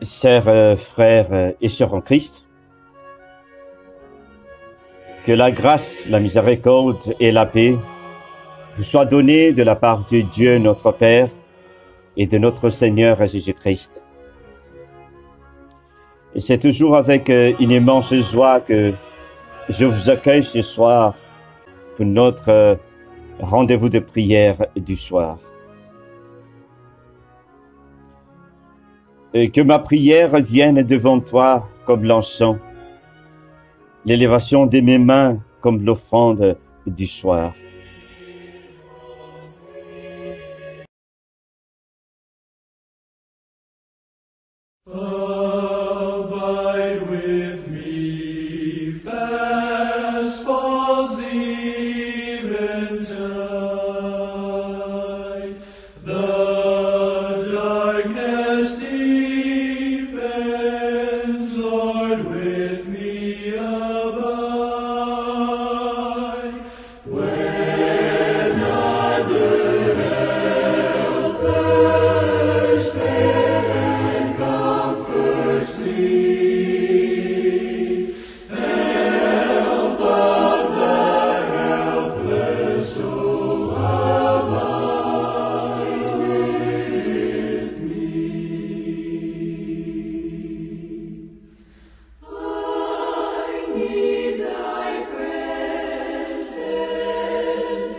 Chers frères et sœurs en Christ, que la grâce, la miséricorde et la paix vous soient données de la part de Dieu notre Père et de notre Seigneur Jésus-Christ. Et c'est toujours avec une immense joie que je vous accueille ce soir pour notre rendez-vous de prière du soir. Et que ma prière vienne devant toi comme l'encens, l'élévation de mes mains comme l'offrande du soir. Abide with me, Vespers eventide. The darkness deepens, Lord, with me abide. When other helpers fail and comforts me, help of the helpless, oh, abide with me. I need thy presence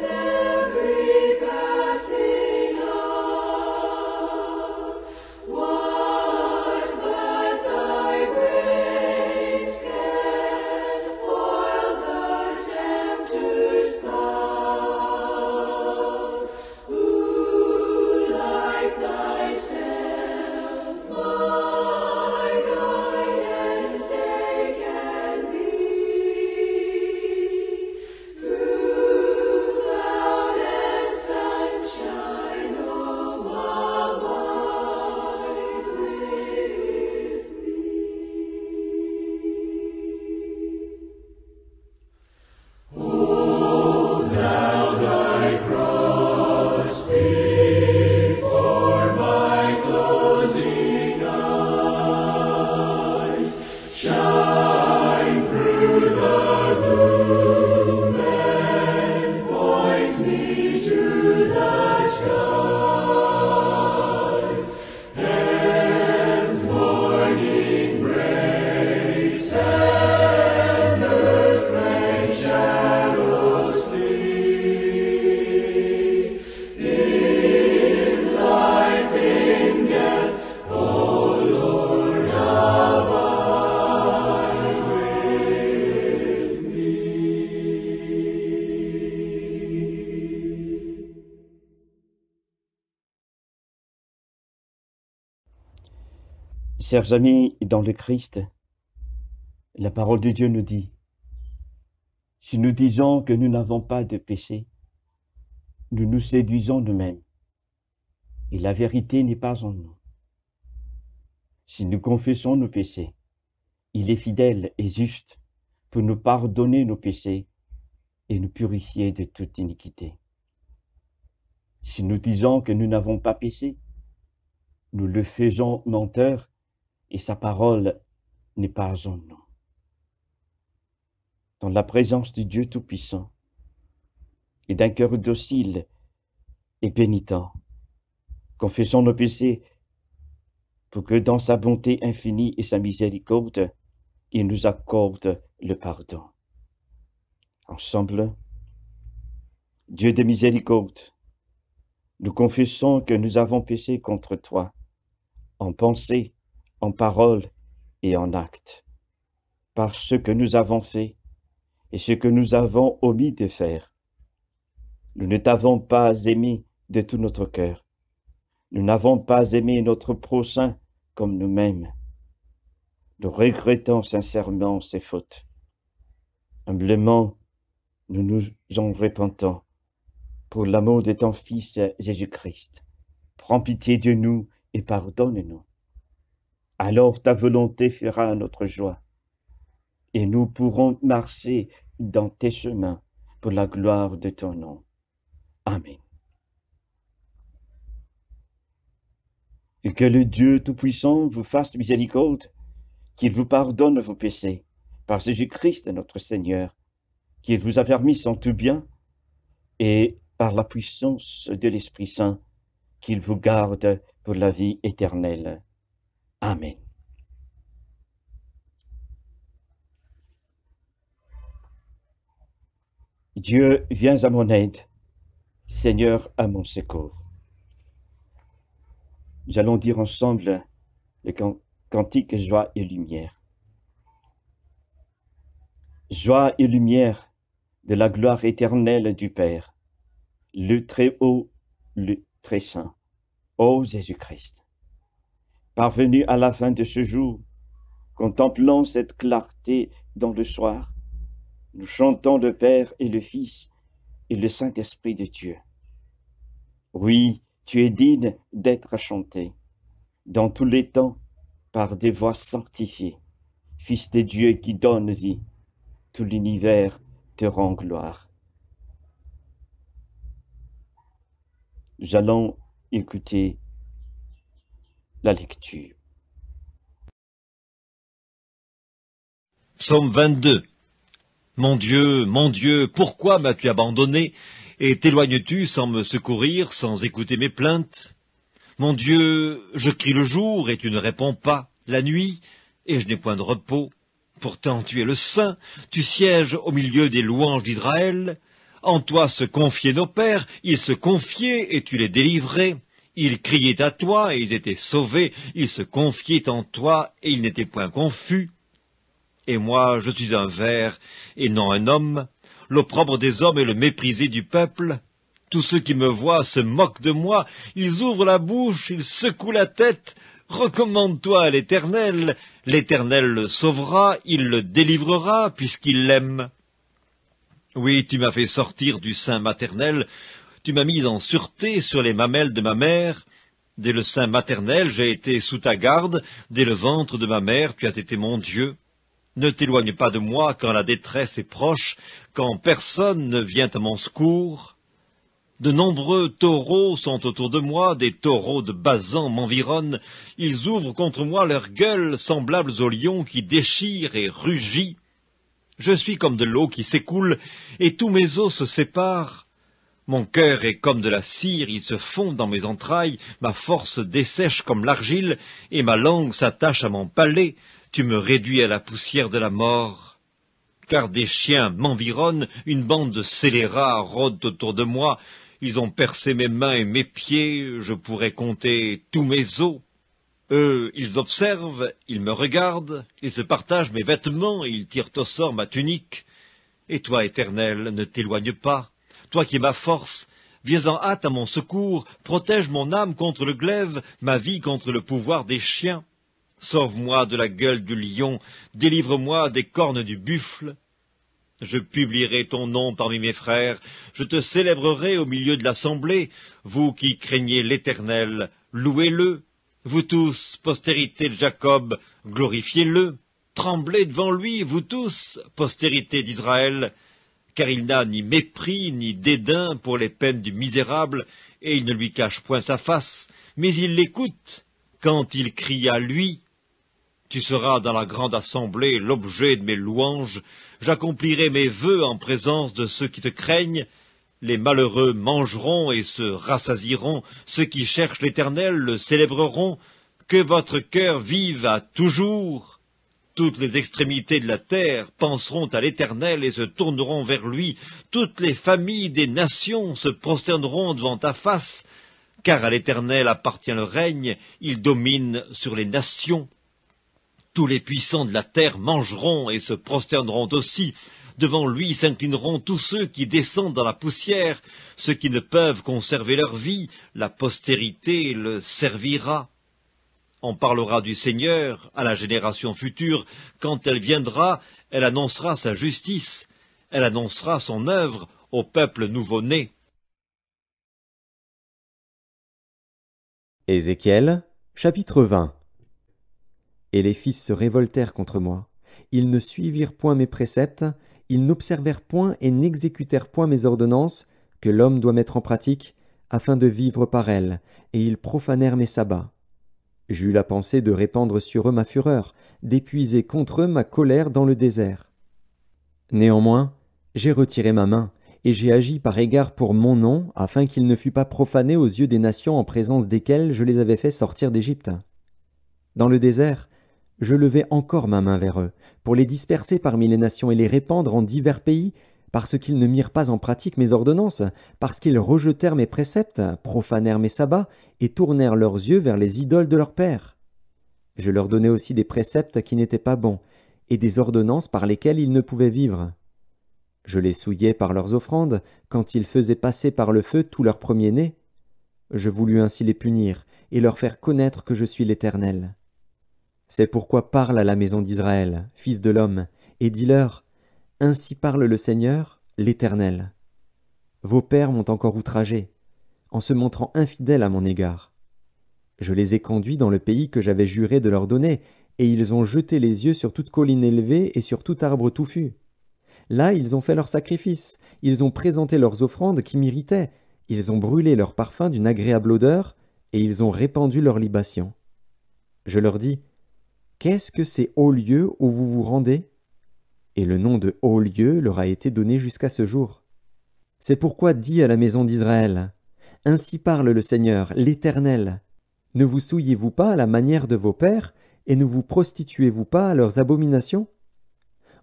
every passing hour. What but thy grace can foil the tempter's power? Who like thyself my guide and stay can be? Through cloud and sunshine, oh, abide with me. Hold thou thy cross before my closing eyes. Shine through the gloom and point me to the skies. Heaven's morning breaks and earth's rain shadows flee. In life, in death, oh Lord, abide with me. Chers amis dans le Christ, la parole de Dieu nous dit, si nous disons que nous n'avons pas de péché, nous nous séduisons nous-mêmes et la vérité n'est pas en nous. Si nous confessons nos péchés, Il est fidèle et juste pour nous pardonner nos péchés et nous purifier de toute iniquité. Si nous disons que nous n'avons pas péché, nous le faisons menteur et sa parole n'est pas en nous. Dans la présence du Dieu Tout-Puissant et d'un cœur docile et pénitent, confessons nos péchés pour que dans sa bonté infinie et sa miséricorde, il nous accorde le pardon. Ensemble, Dieu de miséricorde, nous confessons que nous avons péché contre toi, en pensée, en parole et en acte, par ce que nous avons fait et ce que nous avons omis de faire. Nous ne t'avons pas aimé de tout notre cœur. Nous n'avons pas aimé notre prochain comme nous-mêmes. Nous regrettons sincèrement ces fautes. Humblement, nous nous en repentons. Pour l'amour de ton Fils Jésus-Christ, prends pitié de nous et pardonne-nous. Alors ta volonté fera notre joie, et nous pourrons marcher dans tes chemins pour la gloire de ton nom. Amen. Et que le Dieu Tout-Puissant vous fasse miséricorde, qu'il vous pardonne vos péchés, par Jésus-Christ notre Seigneur, qu'il vous affermisse en tout bien, et par la puissance de l'Esprit Saint, qu'il vous garde pour la vie éternelle. Amen. Dieu, viens à mon aide. Seigneur, à mon secours. Nous allons dire ensemble le cantique Joie et lumière. Joie et lumière de la gloire éternelle du Père, le Très-Haut, le Très-Saint, ô Jésus-Christ. Parvenu à la fin de ce jour, contemplant cette clarté dans le soir, nous chantons le Père et le Fils et le Saint-Esprit de Dieu. Oui, tu es digne d'être chanté, dans tous les temps, par des voix sanctifiées. Fils de Dieu qui donne vie, tout l'univers te rend gloire. Nous allons écouter la lecture. Psaume 22. Mon Dieu, pourquoi m'as-tu abandonné et t'éloignes-tu sans me secourir, sans écouter mes plaintes? Mon Dieu, je crie le jour et tu ne réponds pas, la nuit et je n'ai point de repos. Pourtant tu es le Saint, tu sièges au milieu des louanges d'Israël. En toi se confiaient nos pères, ils se confiaient et tu les délivrais. Ils criaient à toi et ils étaient sauvés, ils se confiaient en toi et ils n'étaient point confus. Et moi, je suis un ver et non un homme, l'opprobre des hommes et le méprisé du peuple. Tous ceux qui me voient se moquent de moi, ils ouvrent la bouche, ils secouent la tête. Recommande-toi à l'Éternel, l'Éternel le sauvera, il le délivrera, puisqu'il l'aime. Oui, tu m'as fait sortir du sein maternel, tu m'as mis en sûreté sur les mamelles de ma mère. Dès le sein maternel, j'ai été sous ta garde, dès le ventre de ma mère, tu as été mon Dieu. Ne t'éloigne pas de moi quand la détresse est proche, quand personne ne vient à mon secours. De nombreux taureaux sont autour de moi, des taureaux de Basan m'environnent. Ils ouvrent contre moi leurs gueules, semblables aux lions qui déchirent et rugissent. Je suis comme de l'eau qui s'écoule, et tous mes os se séparent. Mon cœur est comme de la cire, il se fond dans mes entrailles, ma force dessèche comme l'argile, et ma langue s'attache à mon palais. Tu me réduis à la poussière de la mort. Car des chiens m'environnent, une bande de scélérats rôde autour de moi. Ils ont percé mes mains et mes pieds, je pourrais compter tous mes os. Eux, ils observent, ils me regardent, ils se partagent mes vêtements et ils tirent au sort ma tunique. Et toi, Éternel, ne t'éloigne pas. Toi qui es ma force, viens en hâte à mon secours, protège mon âme contre le glaive, ma vie contre le pouvoir des chiens. Sauve-moi de la gueule du lion, délivre-moi des cornes du buffle. Je publierai ton nom parmi mes frères, je te célébrerai au milieu de l'assemblée. Vous qui craignez l'Éternel, louez-le. Vous tous, postérité de Jacob, glorifiez-le. tremblez devant lui, vous tous, postérité d'Israël, car il n'a ni mépris ni dédain pour les peines du misérable, et il ne lui cache point sa face, mais il l'écoute quand il crie à lui. Tu seras dans la grande assemblée l'objet de mes louanges, j'accomplirai mes vœux en présence de ceux qui te craignent. Les malheureux mangeront et se rassasieront, ceux qui cherchent l'Éternel le célébreront. Que votre cœur vive à toujours. Toutes les extrémités de la terre penseront à l'Éternel et se tourneront vers lui. Toutes les familles des nations se prosterneront devant ta face, car à l'Éternel appartient le règne, il domine sur les nations. Tous les puissants de la terre mangeront et se prosterneront aussi. Devant lui s'inclineront tous ceux qui descendent dans la poussière, ceux qui ne peuvent conserver leur vie, la postérité le servira. On parlera du Seigneur à la génération future. Quand elle viendra, elle annoncera sa justice. Elle annoncera son œuvre au peuple nouveau-né. Ézéchiel, chapitre 20. Et les fils se révoltèrent contre moi. Ils ne suivirent point mes préceptes, ils n'observèrent point et n'exécutèrent point mes ordonnances, que l'homme doit mettre en pratique, afin de vivre par elles, et ils profanèrent mes sabbats. J'eus la pensée de répandre sur eux ma fureur, d'épuiser contre eux ma colère dans le désert. Néanmoins, j'ai retiré ma main, et j'ai agi par égard pour mon nom, afin qu'il ne fût pas profané aux yeux des nations en présence desquelles je les avais fait sortir d'Égypte. Dans le désert, je levai encore ma main vers eux, pour les disperser parmi les nations et les répandre en divers pays, parce qu'ils ne mirent pas en pratique mes ordonnances, parce qu'ils rejetèrent mes préceptes, profanèrent mes sabbats, et tournèrent leurs yeux vers les idoles de leurs pères. Je leur donnai aussi des préceptes qui n'étaient pas bons, et des ordonnances par lesquelles ils ne pouvaient vivre. Je les souillai par leurs offrandes, quand ils faisaient passer par le feu tous leurs premiers-nés. Je voulus ainsi les punir, et leur faire connaître que je suis l'Éternel. C'est pourquoi parle à la maison d'Israël, fils de l'homme, et dis-leur, ainsi parle le Seigneur, l'Éternel. Vos pères m'ont encore outragé, en se montrant infidèles à mon égard. Je les ai conduits dans le pays que j'avais juré de leur donner, et ils ont jeté les yeux sur toute colline élevée et sur tout arbre touffu. Là, ils ont fait leurs sacrifices, ils ont présenté leurs offrandes qui m'irritaient, ils ont brûlé leurs parfums d'une agréable odeur, et ils ont répandu leurs libations. Je leur dis, qu'est-ce que ces hauts lieux où vous vous rendez? Et le nom de hauts lieux leur a été donné jusqu'à ce jour. C'est pourquoi dis à la maison d'Israël, ainsi parle le Seigneur, l'Éternel. Ne vous souillez-vous pas à la manière de vos pères, et ne vous prostituez-vous pas à leurs abominations?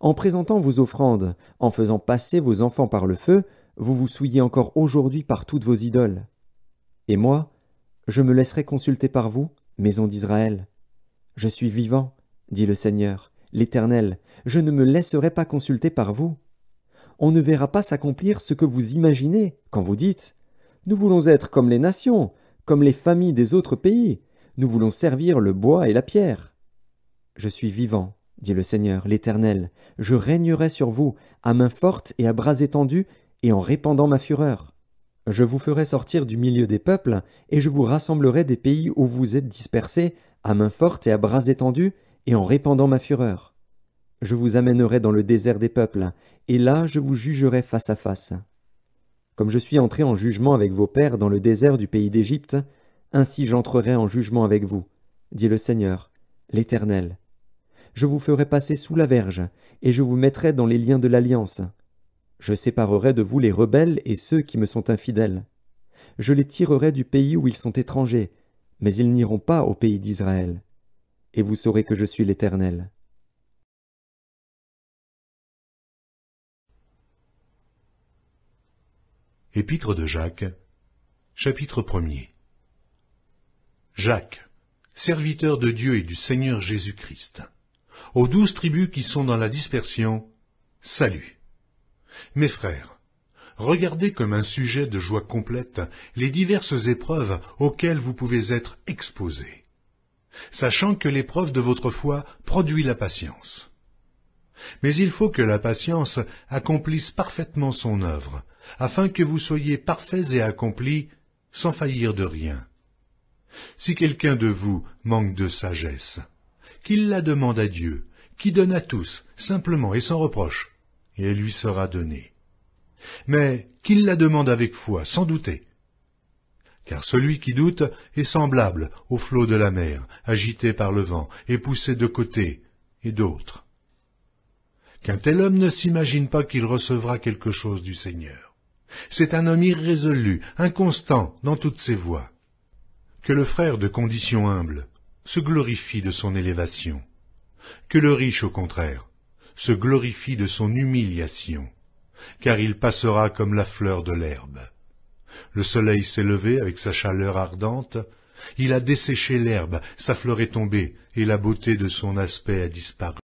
En présentant vos offrandes, en faisant passer vos enfants par le feu, vous vous souillez encore aujourd'hui par toutes vos idoles. Et moi, je me laisserai consulter par vous, maison d'Israël. Je suis vivant, dit le Seigneur, l'Éternel, je ne me laisserai pas consulter par vous. On ne verra pas s'accomplir ce que vous imaginez quand vous dites « Nous voulons être comme les nations, comme les familles des autres pays, nous voulons servir le bois et la pierre. » Je suis vivant, dit le Seigneur, l'Éternel, je régnerai sur vous, à main forte et à bras étendus, et en répandant ma fureur. Je vous ferai sortir du milieu des peuples, et je vous rassemblerai des pays où vous êtes dispersés, à main forte et à bras étendus, et en répandant ma fureur. Je vous amènerai dans le désert des peuples, et là je vous jugerai face à face. Comme je suis entré en jugement avec vos pères dans le désert du pays d'Égypte, ainsi j'entrerai en jugement avec vous, dit le Seigneur, l'Éternel. Je vous ferai passer sous la verge, et je vous mettrai dans les liens de l'alliance. Je séparerai de vous les rebelles et ceux qui me sont infidèles. Je les tirerai du pays où ils sont étrangers, mais ils n'iront pas au pays d'Israël. Et vous saurez que je suis l'Éternel. Épître de Jacques, chapitre 1er. Jacques, serviteur de Dieu et du Seigneur Jésus-Christ, aux 12 tribus qui sont dans la dispersion, salut. Mes frères, regardez comme un sujet de joie complète les diverses épreuves auxquelles vous pouvez être exposés, sachant que l'épreuve de votre foi produit la patience. Mais il faut que la patience accomplisse parfaitement son œuvre, afin que vous soyez parfaits et accomplis, sans faillir de rien. Si quelqu'un de vous manque de sagesse, qu'il la demande à Dieu, qui donne à tous, simplement et sans reproche, et elle lui sera donnée. Mais qu'il la demande avec foi, sans douter. Car celui qui doute est semblable au flot de la mer, agité par le vent et poussé de côté et d'autre. Qu'un tel homme ne s'imagine pas qu'il recevra quelque chose du Seigneur. C'est un homme irrésolu, inconstant dans toutes ses voies. Que le frère de condition humble se glorifie de son élévation, que le riche, au contraire, se glorifie de son humiliation, car il passera comme la fleur de l'herbe. Le soleil s'est levé avec sa chaleur ardente, il a desséché l'herbe, sa fleur est tombée, et la beauté de son aspect a disparu.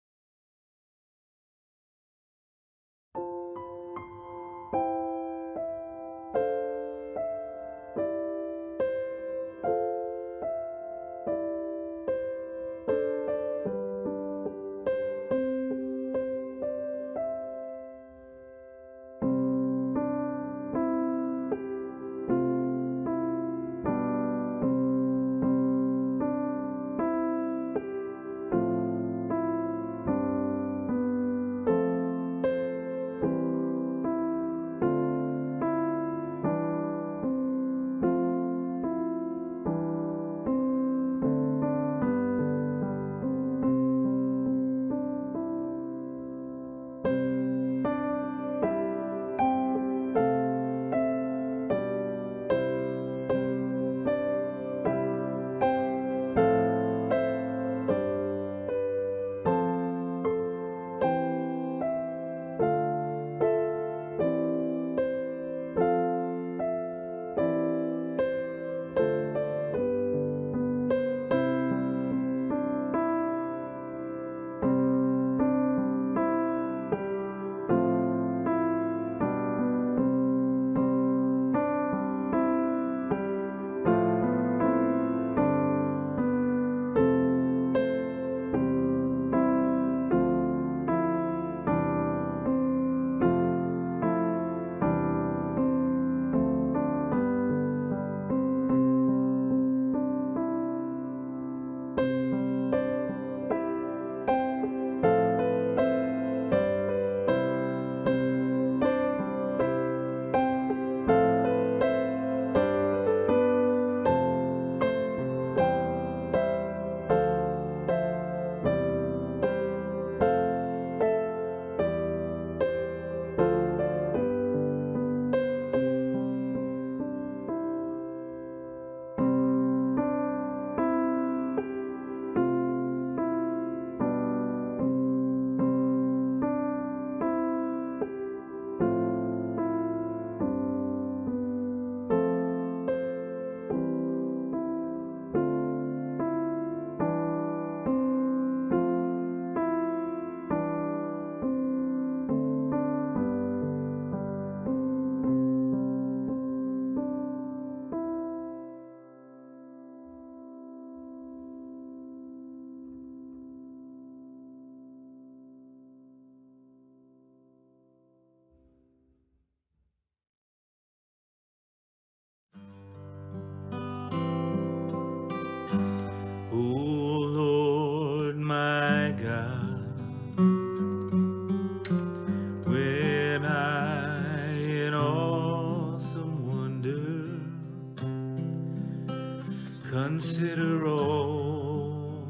Consider all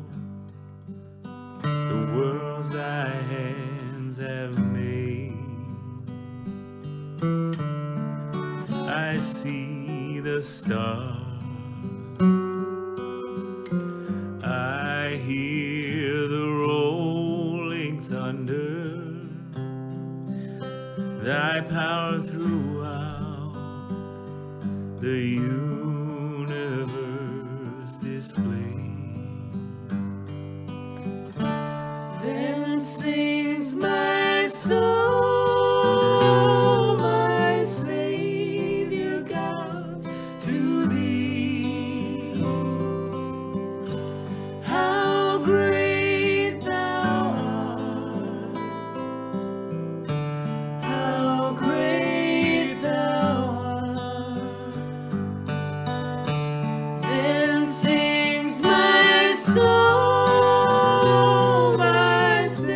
the worlds thy hands have made. I see the stars, I hear the rolling thunder, thy power throughout the universe displayed. Then sings my soul, my Savior God, to thee. How great thou art, how great thou art. Then sings my soul, my Savior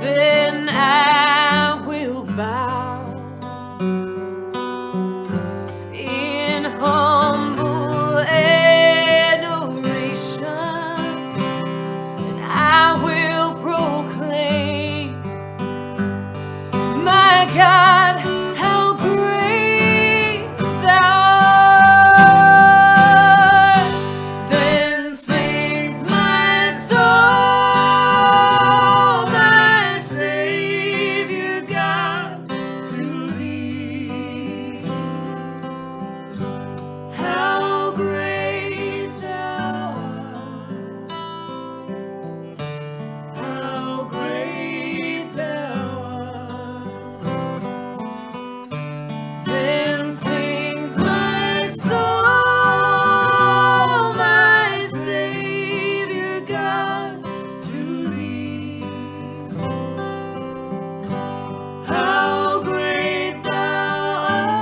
then I will bow in humble adoration, and I will proclaim, my God, how great thou art. Then sings my soul, my Savior God, to thee. How great thou art, how great thou art. Then sings my soul, my Savior God, to thee. How great thou art,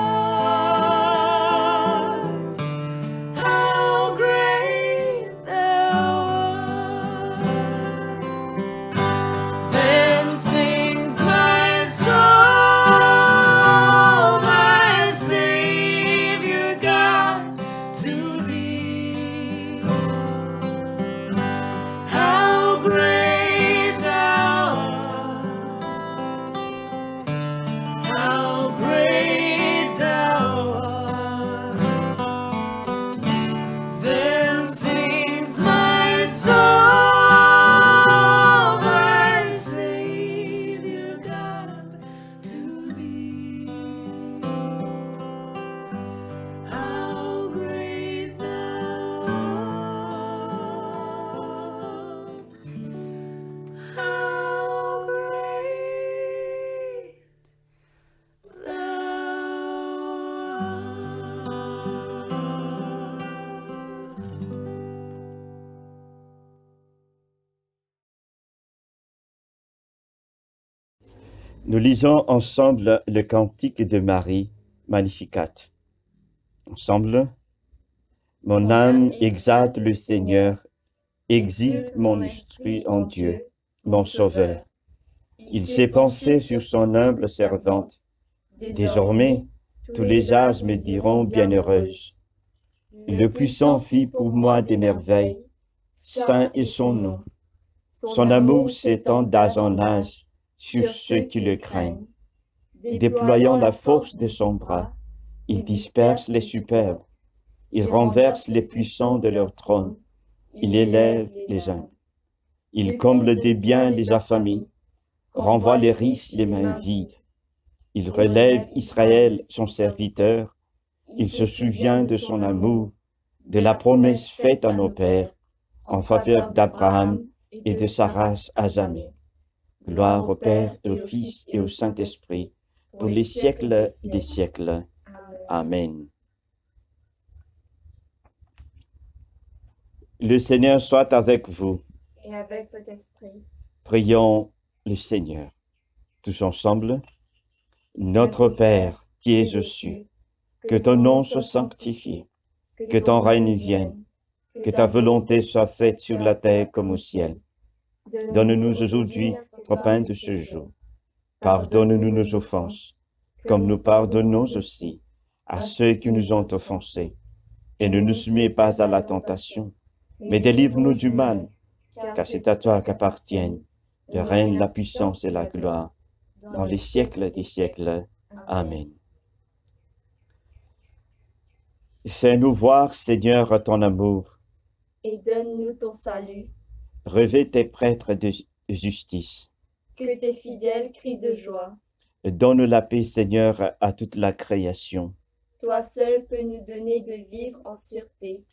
how great thou art. Then sings my soul, my Savior God, to thee. How great thou art, how great thou art. Then sings my soul, my Savior God, to thee. How great thou art, how great thou art. Nous lisons ensemble le cantique de Marie, Magnificat. Ensemble. Mon âme exalte le Seigneur, exulte mon esprit en Dieu, mon Sauveur. Il s'est pensé sur son humble servante. Désormais, tous les âges me diront bienheureuse. Le Puissant fit pour moi des merveilles, saint est son nom. Son amour s'étend d'âge en âge sur ceux qui le craignent. Déployant la force de son bras, il disperse les superbes, il renverse les puissants de leur trône, il élève les humbles. Il comble des biens les affamés, renvoie les riches les mains vides. Il relève Israël, son serviteur, il se souvient de son amour, de la promesse faite à nos pères, en faveur d'Abraham et de sa race à jamais. Gloire au Père et au Fils et au Saint-Esprit, pour les siècles des siècles. Amen. Le Seigneur soit avec vous. Et avec votre esprit. Prions le Seigneur. Tous ensemble. Notre Père, qui es aux cieux, que ton nom soit sanctifié, que ton règne vienne, que ta volonté soit faite sur la terre comme au ciel. Donne-nous aujourd'hui notre pain de ce jour. Pardonne-nous nos offenses, comme nous pardonnons aussi à ceux qui nous ont offensés. Et ne nous soumets pas à la tentation, mais délivre-nous du mal, car c'est à toi qu'appartiennent le règne, la puissance et la gloire, dans les siècles des siècles. Amen. Fais-nous voir, Seigneur, ton amour. Et donne-nous ton salut. Revêt tes prêtres de justice. Que tes fidèles crient de joie. Donne la paix, Seigneur, à toute la création. Toi seul peux nous donner de vivre en sûreté.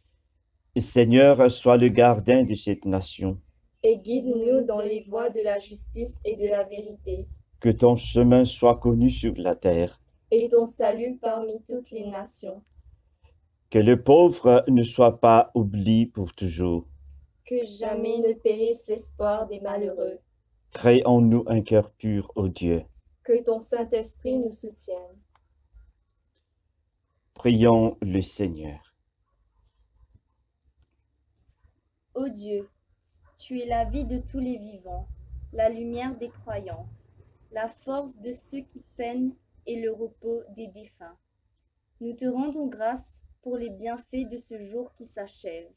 Seigneur, sois le gardien de cette nation. Et guide-nous dans les voies de la justice et de la vérité. Que ton chemin soit connu sur la terre. Et ton salut parmi toutes les nations. Que le pauvre ne soit pas oublié pour toujours. Que jamais ne périsse l'espoir des malheureux. Crée en nous un cœur pur, ô Dieu. Que ton Saint-Esprit nous soutienne. Prions le Seigneur. Ô Dieu, tu es la vie de tous les vivants. la lumière des croyants, la force de ceux qui peinent et le repos des défunts. Nous te rendons grâce pour les bienfaits de ce jour qui s'achève,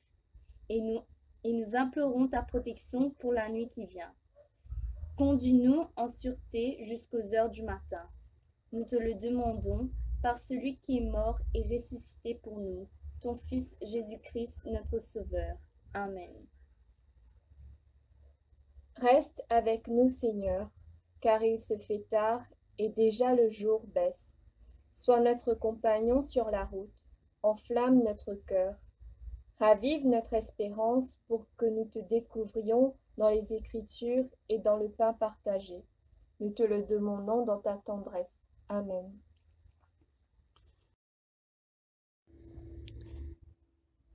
et nous implorons ta protection pour la nuit qui vient. Conduis-nous en sûreté jusqu'aux heures du matin. Nous te le demandons par celui qui est mort et ressuscité pour nous, ton Fils Jésus-Christ, notre Sauveur. Amen. Reste avec nous, Seigneur, car il se fait tard et déjà le jour baisse. Sois notre compagnon sur la route, enflamme notre cœur. Ravive notre espérance pour que nous te découvrions dans les Écritures et dans le pain partagé. Nous te le demandons dans ta tendresse. Amen.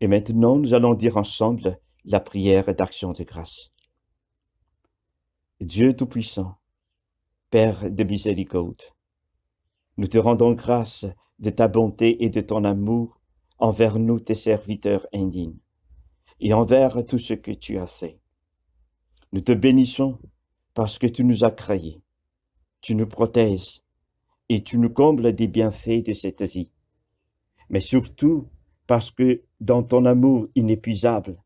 Et maintenant, nous allons dire ensemble la prière d'action de grâce. Dieu Tout-Puissant, Père de miséricorde, nous te rendons grâce de ta bonté et de ton amour envers nous, tes serviteurs indignes, et envers tout ce que tu as fait. Nous te bénissons parce que tu nous as créés, tu nous protèges et tu nous combles des bienfaits de cette vie, mais surtout parce que dans ton amour inépuisable,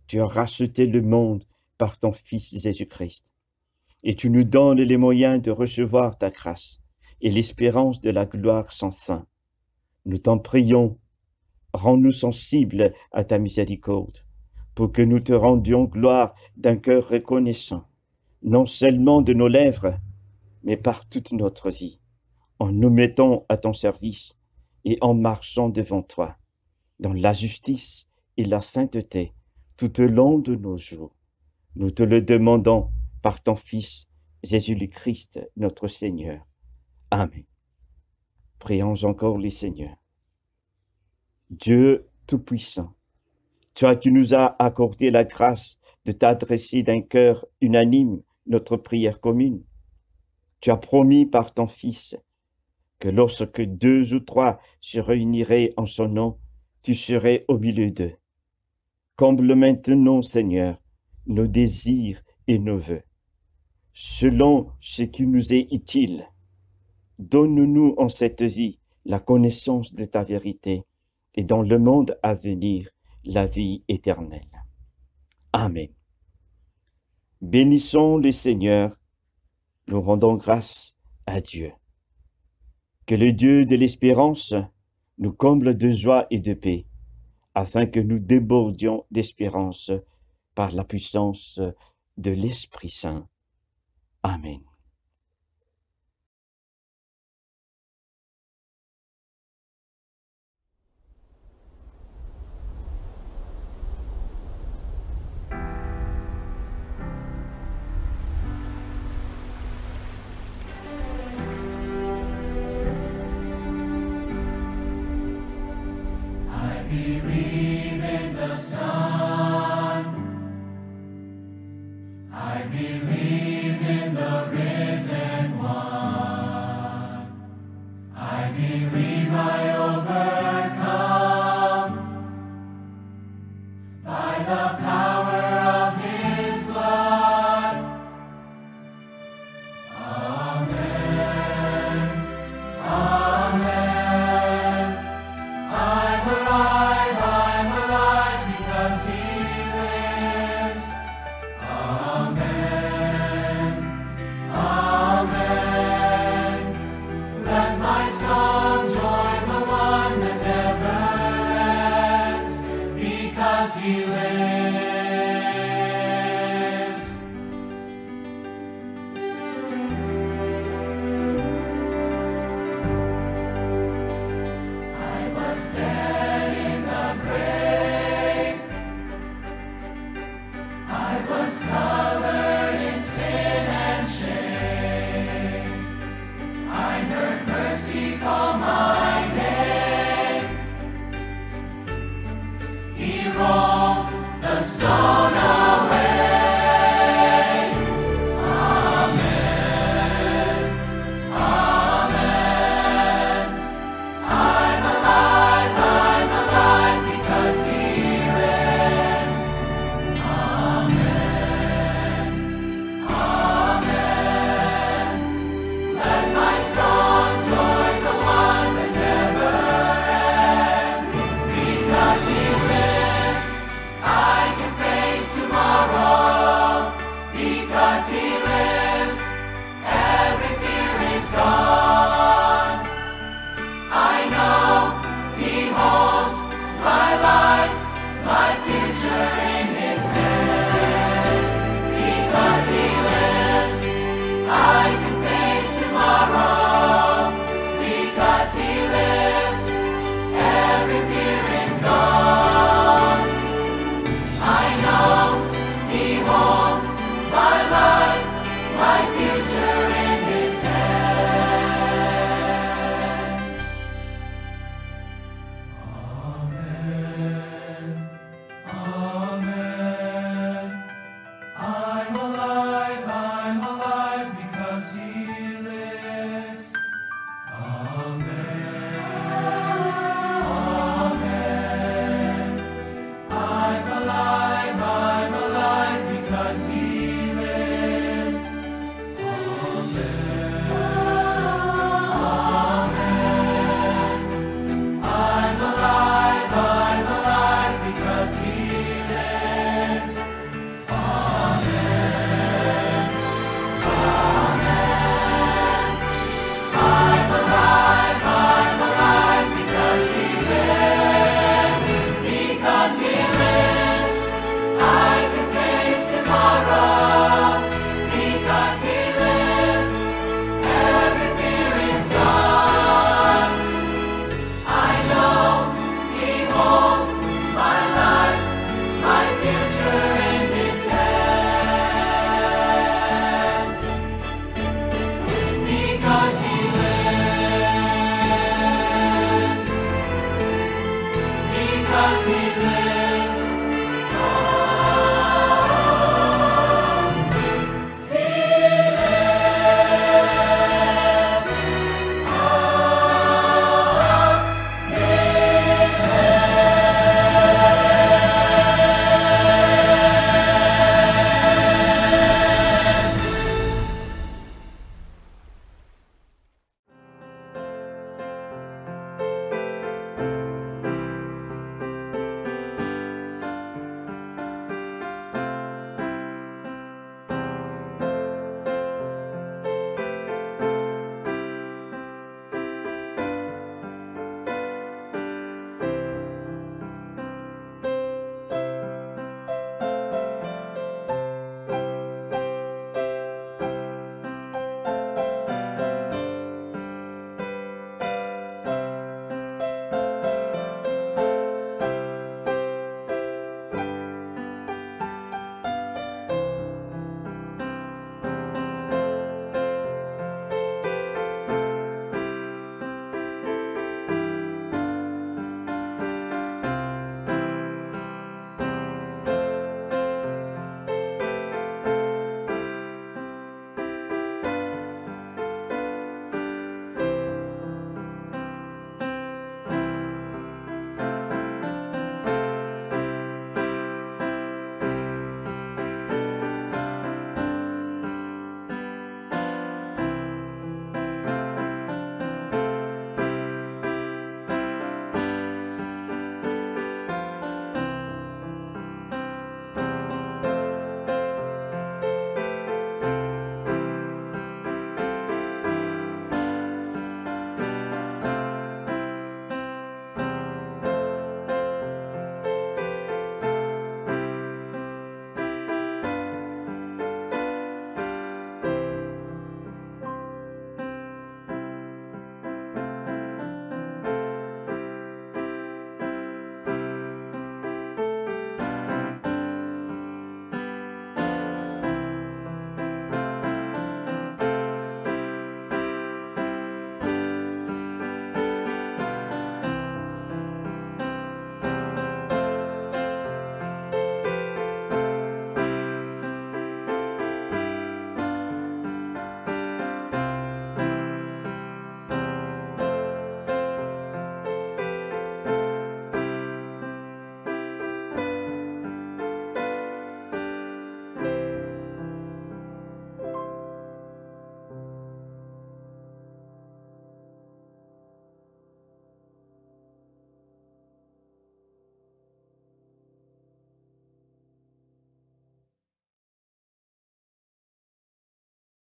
tu as racheté le monde par ton Fils Jésus-Christ. Et tu nous donnes les moyens de recevoir ta grâce et l'espérance de la gloire sans fin. Nous t'en prions, rends-nous sensibles à ta miséricorde, pour que nous te rendions gloire d'un cœur reconnaissant, non seulement de nos lèvres, mais par toute notre vie, en nous mettant à ton service et en marchant devant toi, dans la justice et la sainteté, tout au long de nos jours. Nous te le demandons par ton Fils, Jésus-Christ, notre Seigneur. Amen. Prions encore les Seigneurs. Dieu Tout-Puissant, toi qui nous as accordé la grâce de t'adresser d'un cœur unanime notre prière commune, tu as promis par ton Fils que lorsque 2 ou 3 se réuniraient en son nom, tu serais au milieu d'eux. Comble maintenant, Seigneur, nos désirs et nos vœux, selon ce qui nous est utile. Donne-nous en cette vie la connaissance de ta vérité et dans le monde à venir la vie éternelle. Amen. Bénissons le Seigneur, nous rendons grâce à Dieu. Que le Dieu de l'espérance nous comble de joie et de paix, afin que nous débordions d'espérance par la puissance de l'Esprit Saint. Amen. I believe in the sun. I believe in the rain. church.